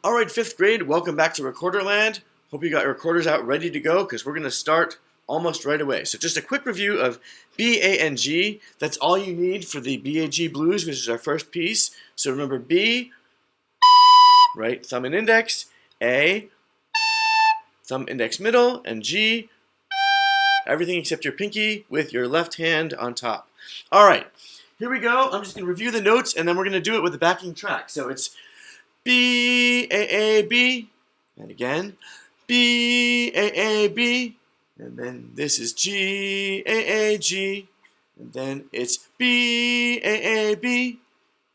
All right, fifth grade, welcome back to Recorder Land. Hope you got your recorders out ready to go because we're going to start almost right away. So just a quick review of B, A, and G. That's all you need for the BAG blues, which is our first piece. So remember B, right, thumb and index, A, thumb, index, middle, and G, everything except your pinky with your left hand on top. All right, here we go. I'm just going to review the notes and then we're going to do it with the backing track. So it's B, A, B, and again, B, A, B, and then this is G, A, G, and then it's B, A, B,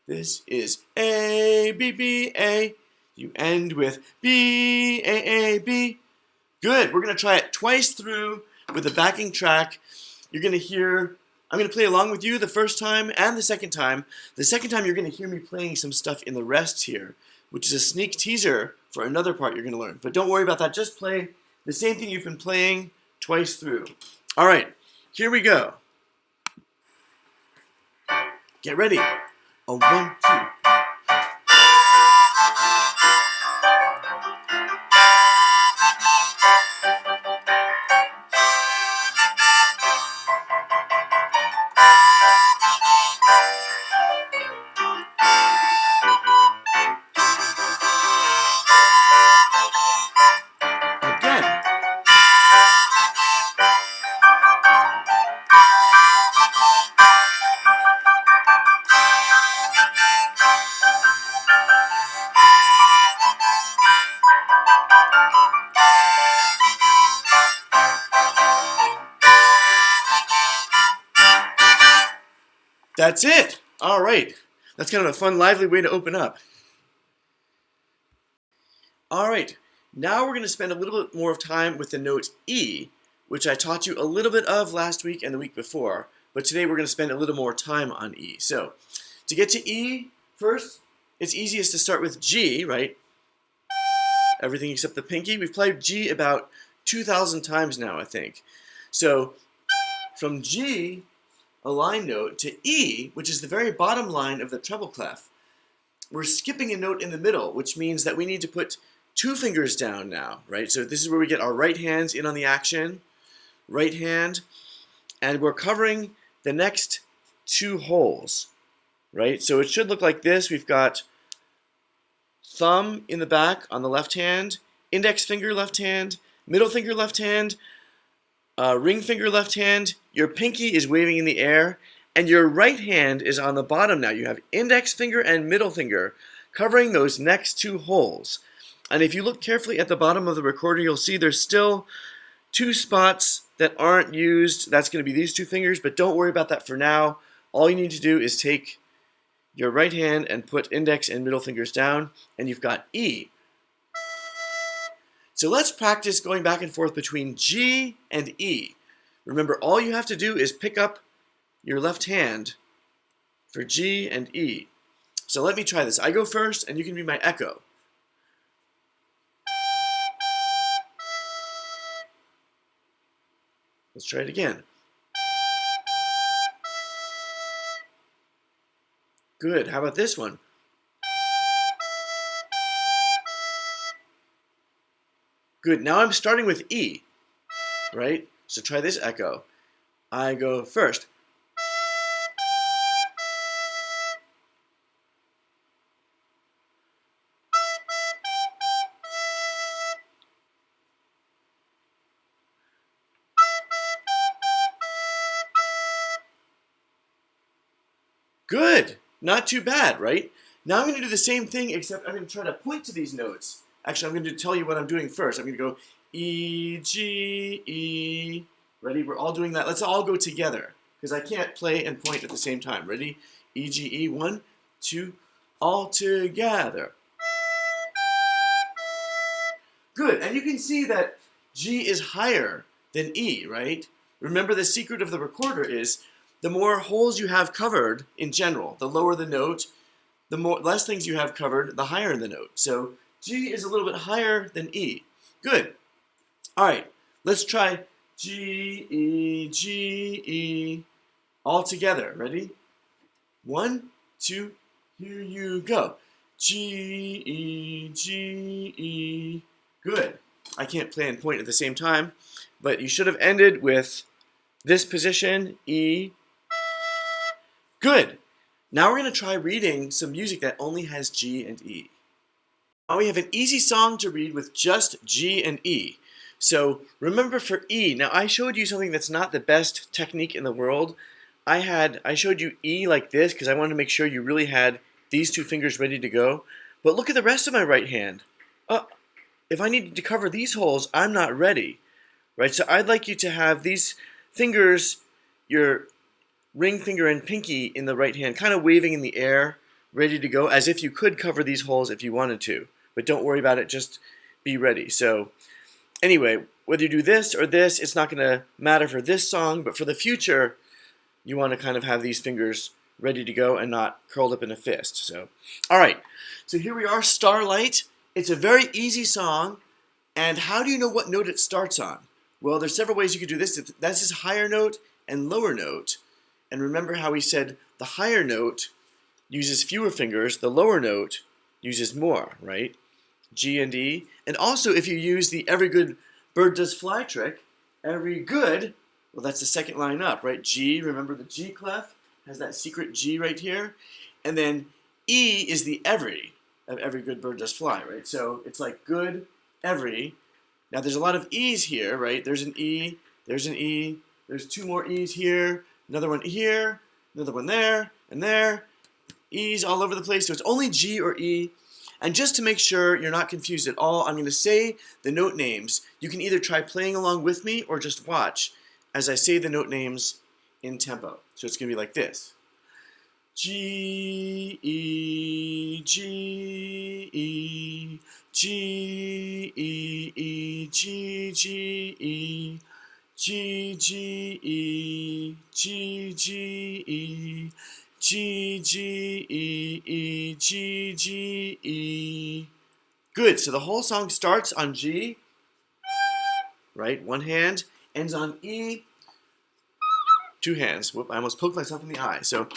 this is A, B, B, A, you end with B, A, B. Good, we're going to try it twice through with the backing track. You're going to hear, I'm going to play along with you the first time and the second time. The second time you're going to hear me playing some stuff in the rests here, which is a sneak teaser for another part you're going to learn. But don't worry about that. Just play the same thing you've been playing twice through. All right, here we go. Get ready. A 1, 2. Again. That's it. All right. That's kind of a fun, lively way to open up. All right. Now we're going to spend a little bit more of time with the note E, which I taught you a little bit of last week and the week before, but today we're going to spend a little more time on E. So, to get to E, first, it's easiest to start with G, right? Everything except the pinky. We've played G about 2,000 times now, I think. So, from G, a line note, to E, which is the very bottom line of the treble clef, we're skipping a note in the middle, which means that we need to put 2 fingers down now, right? So this is where we get our right hands in on the action, right hand, and we're covering the next 2 holes, right? So it should look like this. We've got thumb in the back on the left hand, index finger left hand, middle finger left hand, ring finger left hand, your pinky is waving in the air, and your right hand is on the bottom now. You have index finger and middle finger covering those next 2 holes. And if you look carefully at the bottom of the recorder, you'll see there's still 2 spots that aren't used. That's going to be these 2 fingers, but don't worry about that for now. All you need to do is take your right hand and put index and middle fingers down, and you've got E. So let's practice going back and forth between G and E. Remember, all you have to do is pick up your left hand for G and E. So let me try this. I go first, and you can be my echo. Let's try it again. Good. How about this one? Good. Now I'm starting with E, right? So try this echo. I go first. Good. Not too bad, right? Now I'm going to do the same thing, except I'm going to try to point to these notes. Actually, I'm going to tell you what I'm doing first. I'm going to go E, G, E. Ready? We're all doing that. Let's all go together, because I can't play and point at the same time. Ready? E, G, E. 1, 2, all together. Good. And you can see that G is higher than E, right? Remember, the secret of the recorder is the more holes you have covered in general, the lower the note, the less things you have covered, the higher the note. So G is a little bit higher than E. Good. All right, let's try G, E, all together. Ready? 1, 2, here you go. G, G, E. Good. I can't play and point at the same time, but you should have ended with this position, E. Good. Now we're going to try reading some music that only has G and E. Now we have an easy song to read with just G and E. So remember for E, now I showed you something that's not the best technique in the world. I showed you E like this because I wanted to make sure you really had these two fingers ready to go. But look at the rest of my right hand. If I needed to cover these holes, I'm not ready. Right? So I'd like you to have these fingers, your ring finger and pinky in the right hand, kind of waving in the air, ready to go, as if you could cover these holes if you wanted to. But don't worry about it, just be ready. So anyway, whether you do this or this, it's not going to matter for this song, but for the future, you want to kind of have these fingers ready to go and not curled up in a fist. So, all right, so here we are, Starlight. It's a very easy song, and how do you know what note it starts on? Well, there's several ways you could do this. This is higher note and lower note. And remember how we said the higher note uses fewer fingers, the lower note uses more, right? G and E. And also if you use the every good bird does fly trick, every good, well that's the second line up, right? G, remember the G clef has that secret G right here. And then E is the every of every good bird does fly, right? So it's like good, every. Now there's a lot of E's here, right? There's an E, there's an E, there's two more E's here, another one here, another one there, and there. E's all over the place, so it's only G or E. And just to make sure you're not confused at all, I'm going to say the note names. You can either try playing along with me or just watch as I say the note names in tempo. So it's going to be like this. G, E, G, E, G, E, E, G, G, E, G, G, E, G, G, E, G, G, E, E, G, G, E. Good, so the whole song starts on G, right, one hand, ends on E, two hands. Whoop, I almost poked myself in the eye. So,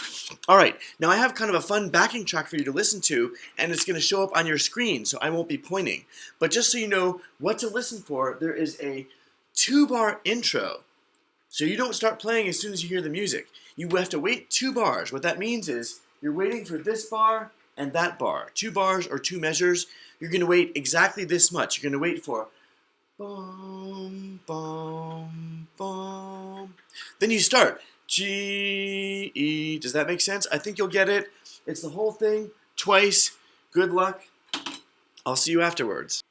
all right, now I have kind of a fun backing track for you to listen to, and it's going to show up on your screen, so I won't be pointing. But just so you know what to listen for, there is a 2-bar intro. So you don't start playing as soon as you hear the music. You have to wait 2 bars. What that means is you're waiting for this bar and that bar. 2 bars or 2 measures. You're going to wait exactly this much. You're going to wait for bum, bum, bum. Then you start G, E. Does that make sense? I think you'll get it. It's the whole thing twice. Good luck. I'll see you afterwards.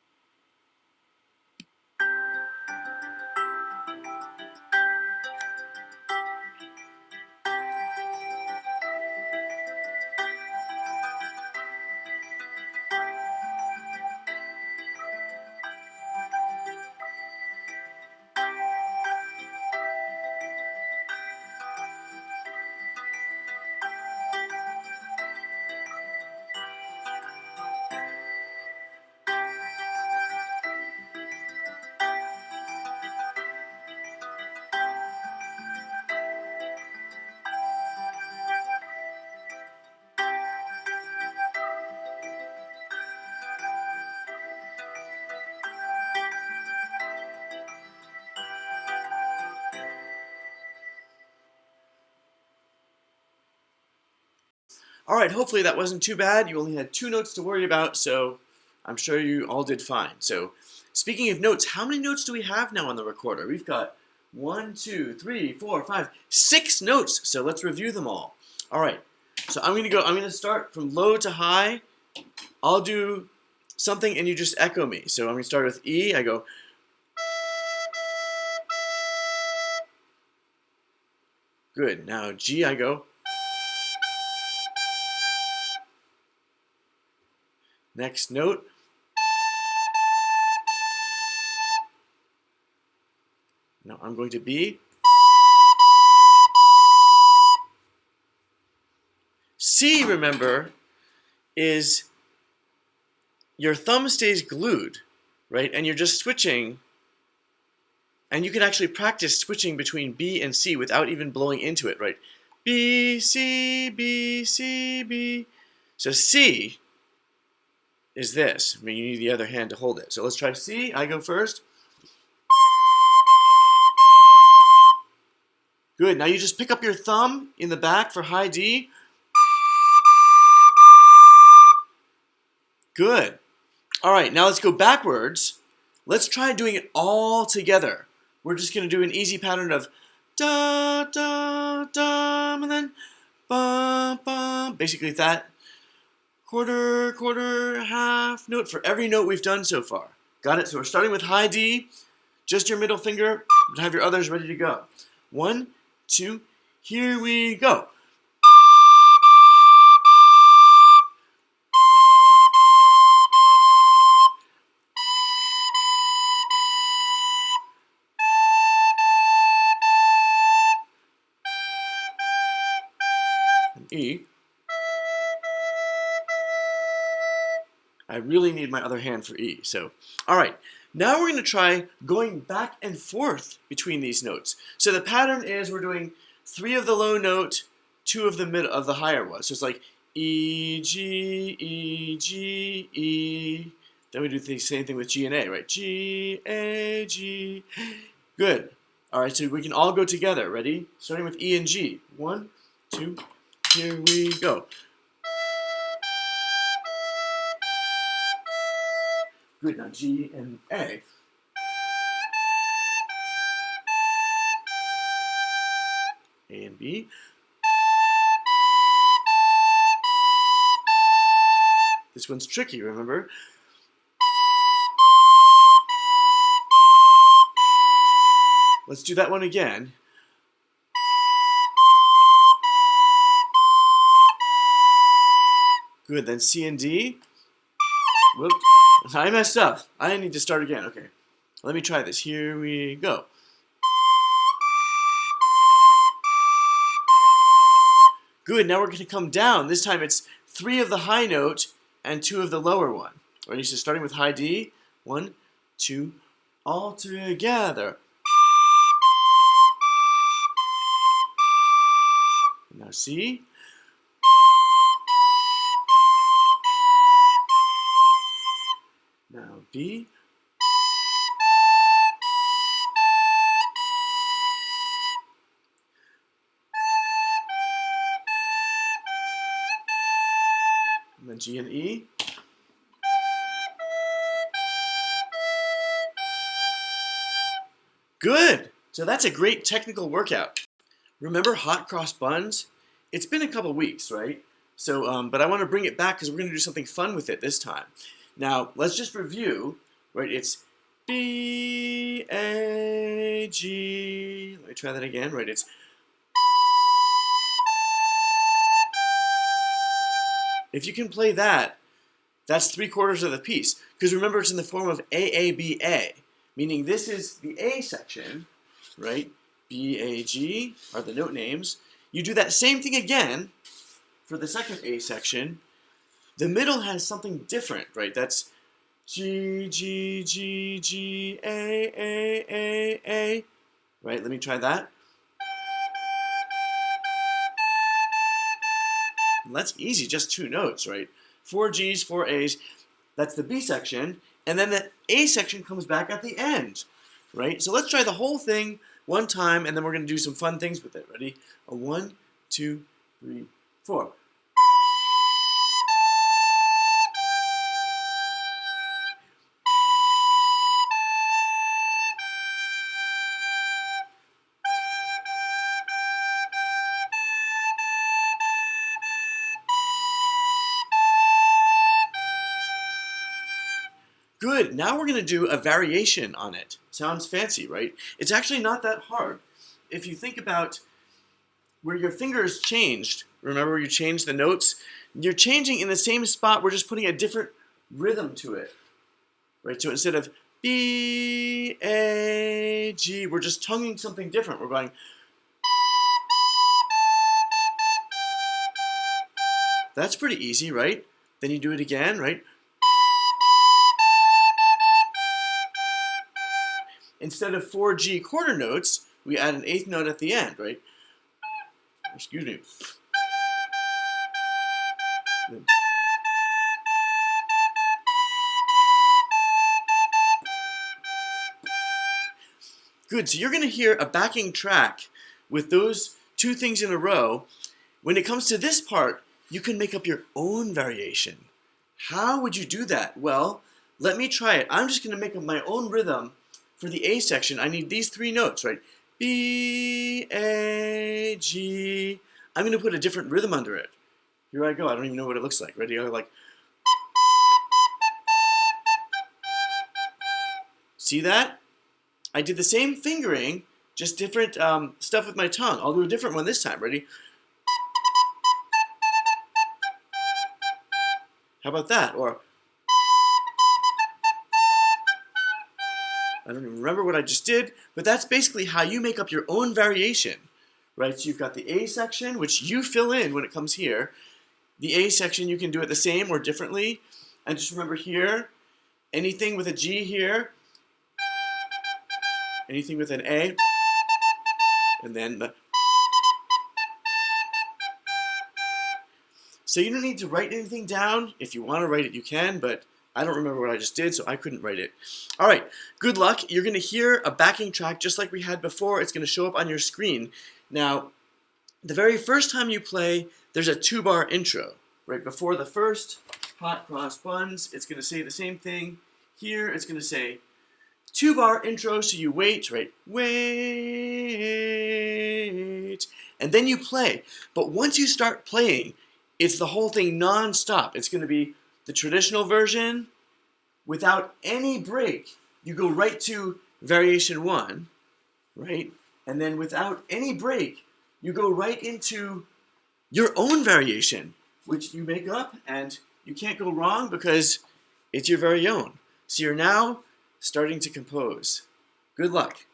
Alright, hopefully that wasn't too bad. You only had 2 notes to worry about, so I'm sure you all did fine. So, speaking of notes, how many notes do we have now on the recorder? We've got 1, 2, 3, 4, 5, 6 notes. So let's review them all. Alright, so I'm going to start from low to high. I'll do something and you just echo me. So I'm going to start with E. I go. Good. Now G, I go. Next note. Now I'm going to B. C, remember, is your thumb stays glued, right? And you're just switching. And you can actually practice switching between B and C without even blowing into it, right? B, C, B, C, B. So C is this. I mean, you need the other hand to hold it. So let's try C. I go first. Good. Now you just pick up your thumb in the back for high D. Good. All right, now let's go backwards. Let's try doing it all together. We're just going to do an easy pattern of da, da, da, and then bum, bum. Basically that. Quarter, quarter, half note for every note we've done so far. Got it? So we're starting with high D. Just your middle finger. Have your others ready to go. 1, 2, here we go. E. I really need my other hand for E. So, all right. Now we're going to try going back and forth between these notes. So the pattern is we're doing 3 of the low note, 2 of the mid of the higher one. So it's like E, G, E, G, E. Then we do the same thing with G and A, right? G, A, G. Good. All right, so we can all go together. Ready? Starting with E and G. 1, 2, here we go. Good, now G and A. A and B. This one's tricky, remember? Let's do that one again. Good, then C and D. Whoop. I messed up. I need to start again. Okay. Let me try this. Here we go. Good, now we're going to come down. This time it's 3 of the high note and 2 of the lower one. Ready? So starting with high D. 1, 2, all together. Now C. Now B. And then G and E. Good! So that's a great technical workout. Remember hot cross buns? It's been a couple weeks, right? So, but I want to bring it back because we're going to do something fun with it this time. Now, let's just review, right? It's B, A, G. Let me try that again, right? It's if you can play that, that's 3/4 of the piece. Because remember, it's in the form of AABA, meaning this is the A section, right? B, A, G are the note names. You do that same thing again for the second A section. The middle has something different, right? That's G, G, G, G, A, right? Let me try that. And that's easy, just 2 notes, right? 4 G's, 4 A's. That's the B section. And then the A section comes back at the end, right? So let's try the whole thing one time, and then we're going to do some fun things with it. Ready? 1, 2, 3, 4. Good, now we're going to do a variation on it. Sounds fancy, right? It's actually not that hard. If you think about where your fingers changed, remember you changed the notes? You're changing in the same spot, we're just putting a different rhythm to it. Right, so instead of B, A, G, we're just tonguing something different. We're going. That's pretty easy, right? Then you do it again, right? Instead of 4 G quarter notes, we add an 8th note at the end, right? Excuse me. Good, so you're going to hear a backing track with those two things in a row. When it comes to this part, you can make up your own variation. How would you do that? Well, let me try it. I'm just going to make up my own rhythm for the A section. I need these three notes, right? B, A, G. I'm going to put a different rhythm under it. Here I go. I don't even know what it looks like. Ready? I'm like, see that? I did the same fingering, just different stuff with my tongue. I'll do a different one this time. Ready? How about that? Or I don't even remember what I just did, but that's basically how you make up your own variation, right? So you've got the A section, which you fill in when it comes here. The A section, you can do it the same or differently. And just remember here, anything with a G here, anything with an A, and then the. So you don't need to write anything down. If you want to write it, you can, but I don't remember what I just did, so I couldn't write it. All right, good luck. You're going to hear a backing track just like we had before. It's going to show up on your screen. Now, the very first time you play, there's a 2-bar intro. Right before the first hot cross buns, it's going to say the same thing. Here, it's going to say 2-bar intro, so you wait, right? Wait. And then you play. But once you start playing, it's the whole thing non-stop. It's going to be the traditional version without any break. You go right to variation 1, right? And then without any break, you go right into your own variation, which you make up, and you can't go wrong because it's your very own. So you're now starting to compose. Good luck.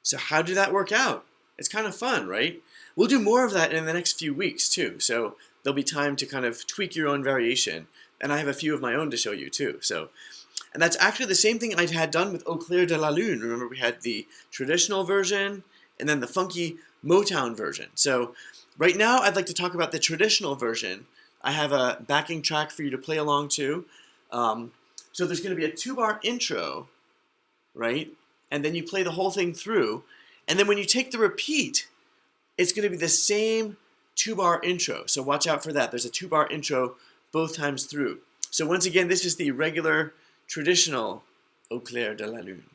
So how did that work out? It's kind of fun, right? We'll do more of that in the next few weeks too, so there'll be time to kind of tweak your own variation, and I have a few of my own to show you too. And that's actually the same thing I had done with Au Clair de la Lune. Remember, we had the traditional version and then the funky Motown version. So right now I'd like to talk about the traditional version. I have a backing track for you to play along to. So there's going to be a 2-bar intro, right? And then you play the whole thing through. And then when you take the repeat, it's going to be the same 2-bar intro. So watch out for that. There's a 2-bar intro both times through. So once again, this is the regular, traditional Au Clair de la Lune.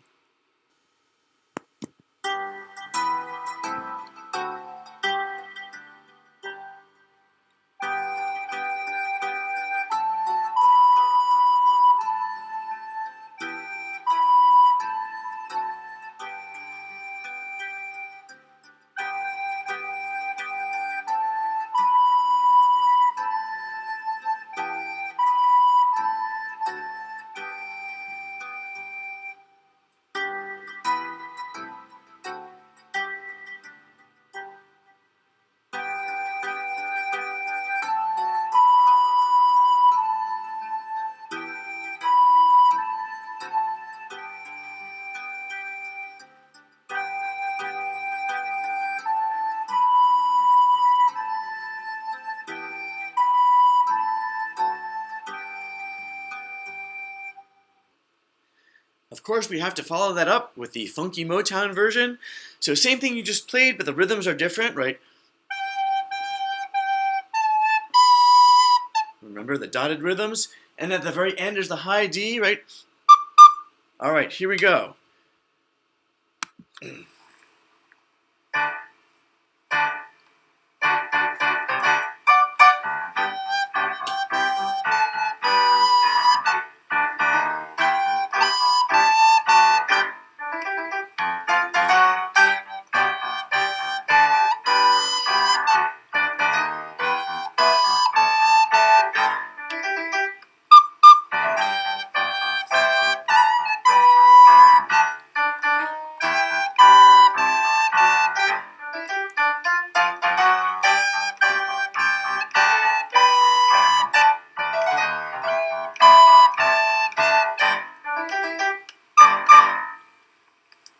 Of course, we have to follow that up with the funky Motown version. So same thing you just played, but the rhythms are different, right? Remember the dotted rhythms? And at the very end there's the high D, right? All right, here we go.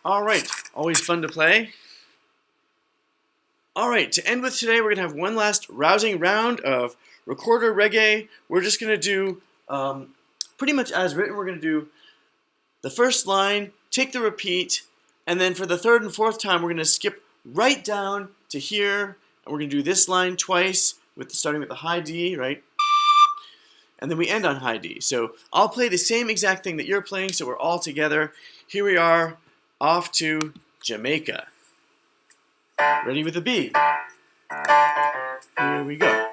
All right, always fun to play. All right, to end with today, we're going to have one last rousing round of recorder reggae. We're just going to do pretty much as written. We're going to do the first line, take the repeat, and then for the third and fourth time, we're going to skip right down to here, and we're going to do this line twice, starting with the high D, right? And then we end on high D. So I'll play the same exact thing that you're playing, so we're all together. Here we are, off to Jamaica. Ready with the B. Here we go.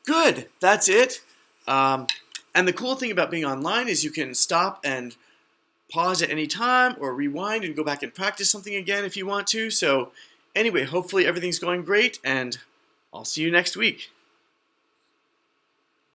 Good, that's it. And the cool thing about being online is you can stop and pause at any time or rewind and go back and practice something again if you want to. So anyway, hopefully everything's going great, and I'll see you next week.